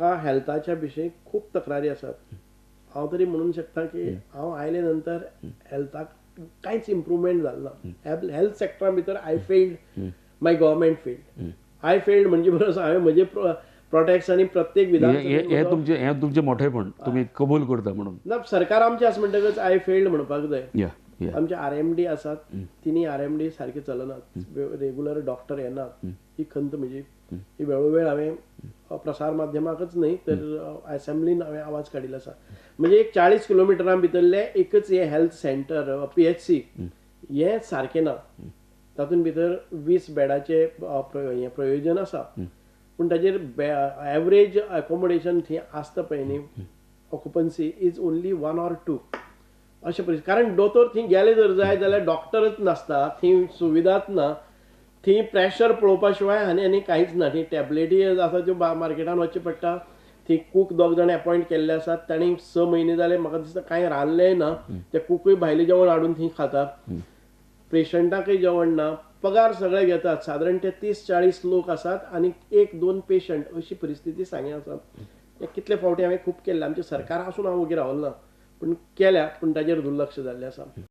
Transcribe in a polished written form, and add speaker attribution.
Speaker 1: म्हाका हेल्थाच्या विशयी खूब तक्रारी आसात. हांव तरी म्हणूंक शकता की हांव आयले नंतर हेल्थाक कांयच इम्प्रुवमेंट जालें ना. हेल्थ सेक्टरा भितर I failed, my government failed. I failed म्हणजे बरोबर हांवें म्हजे प्रोटेक्ट्स आनी प्रत्येक
Speaker 2: हे तुमचे मोठेपण तुम्ही कबूल करता म्हणून.
Speaker 1: ना सरकार आमचे आसा म्हणटकच आय फेल्ड म्हणपाक जाय.
Speaker 2: या या
Speaker 1: आमचे RMD आसात, तिनी RMD सारखे चलनात, रेग्युलर डॉक्टर येनात. ही खंत म्हजी. ही वेळोवेळ हांवें प्रसार माध्यमाकच न्हय तर असेंब्लीन हांवें आवाज काडिल्लो आसा. म्हणजे एक 40 किलोमिटरां भितरले एकच हे हेल्थ सेंटर PHC हे सारकें ना. तातूंत भितर 20 बेडाचे प्रयोजन आसा, पूण ताजेर एवरेज अकोमोडेशन थंय आसता पळय न्ही, ऑक्युपन्सी इज ओन्ली 1 or 2 अशें परिस्थिती. कारण दोतोर थंय गेले जर जाय जाल्यार डॉक्टरच नासता, थंय सुविधाच ना, थंय प्रेशर पळोवपा शिवाय आनी कांयच ना. थंय टॅबलेटी आसा त्यो मार्केटान वचचें पडटा. थंय कूक 2 जाण अपॉयंट केल्ले आसात. तांणी 6 म्हयने जाले म्हाका दिसता कांय रांदलेंय ना. ते कूकय भायलें जेवण हाडून थंय खातात. पेशंटाकय जेवण ना. पगार सगळे घेतात. सादारण ते 30-40 लोक आसात आनी 1-2 पेशंट अशी परिस्थिती सांगे आसा. कितले फावटी हांवें खूब केल्ले. आमचें सरकार आसून हांव वगेर रावलो ना, पूण केल्या, पूण ताजेर दुर्लक्ष जाल्लें आसा.